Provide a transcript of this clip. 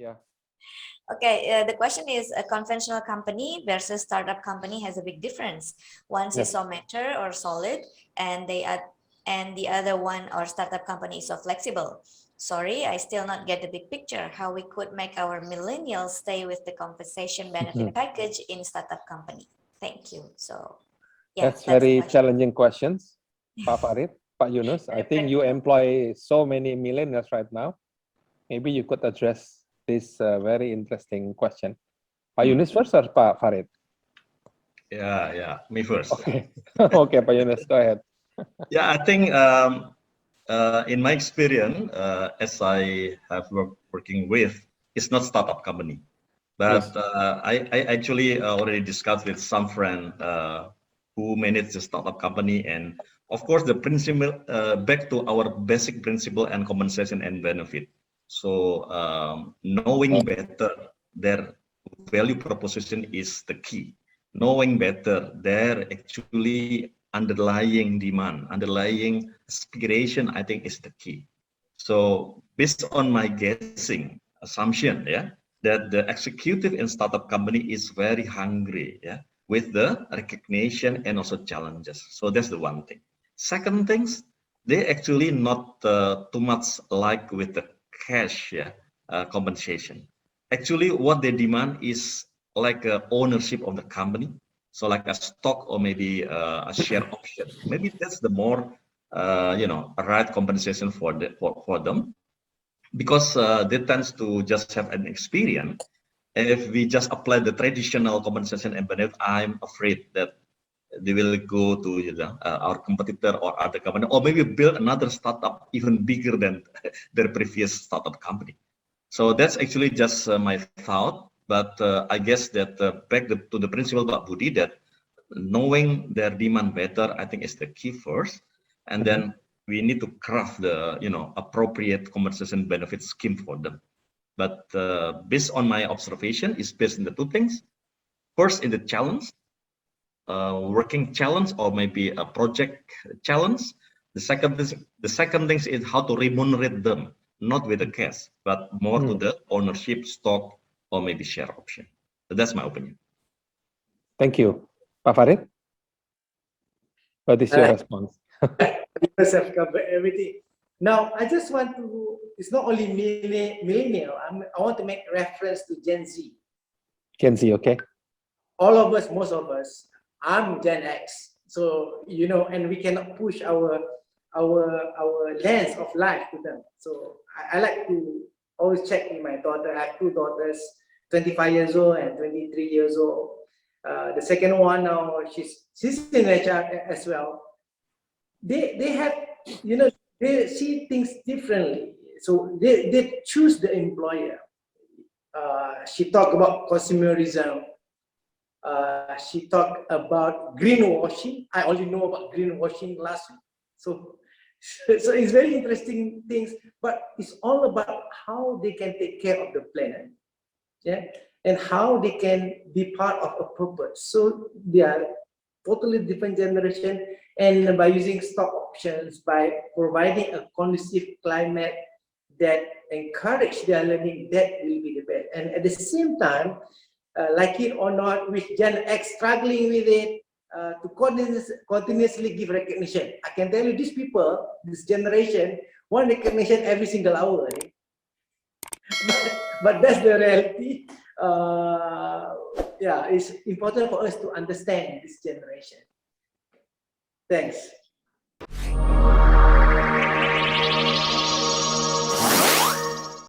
Yeah. Okay, the question is a conventional company versus startup company has a big difference. One is so mature or solid, and the other one or startup company is so flexible. Sorry, I still not get the big picture. How we could make our millennials stay with the compensation benefit package in startup company. Thank you. So, yeah, That's very challenging questions, Pak Farid, Pak Yunus. I think you employ so many millennials right now. Maybe you could address this very interesting question. Pak Yunus first or Pak Farid? Yeah, me first. Okay, okay, Pak Yunus, go ahead. Yeah, I think in my experience, as I have working with, it's not startup company, but I actually already discussed with some friend who manage the startup company, and of course the principle back to our basic principle and compensation and benefit. So knowing better their value proposition is the key. Knowing better their actually underlying demand, underlying aspiration, I think is the key. So based on my guessing assumption, that the executive in startup company is very hungry, with the recognition and also challenges. So that's the one thing. Second things, they actually not too much like with the cash compensation. Actually, what they demand is like ownership of the company. So like a stock or maybe a share option. Maybe that's the more a right compensation for them, because they tends to just have an experience. If we just apply the traditional compensation and benefit, I'm afraid that they will go to our competitor or other company, or maybe build another startup even bigger than their previous startup company. So that's actually just my thought. But I guess that back to the principle Pak Budi, that knowing their demand better, I think is the key first, and then we need to craft the appropriate compensation benefit scheme for them. But based on my observation, is based on the two things. First, in the challenge, working challenge, or maybe a project challenge. The second thing is how to remunerate them, not with the cash, but more to the ownership, stock, or maybe share option. So that's my opinion. Thank you. Pak Farid, what is your response? Because I've covered everything. Now, I just want to, it's not only millennial, I want to make reference to Gen Z. Gen Z, okay. All of us, most of us, I'm Gen X. So, and we cannot push our lens of life to them. So I like to always check with my daughter. I have two daughters, 25 years old and 23 years old. The second one now, she's in HR as well. They have, they see things differently. So they choose the employer. She talked about consumerism. She talked about greenwashing. I only know about greenwashing last week. So it's very interesting things, but it's all about how they can take care of the planet, and how they can be part of a purpose. So they are totally different generation, and by using stock options, by providing a conducive climate that encourage their learning, that will be the best. And at the same time, like it or not, with Gen X struggling with it, to continuously give recognition. I can tell you, these people, this generation, want recognition every single hour. But that's the reality. It's important for us to understand this generation. Thanks.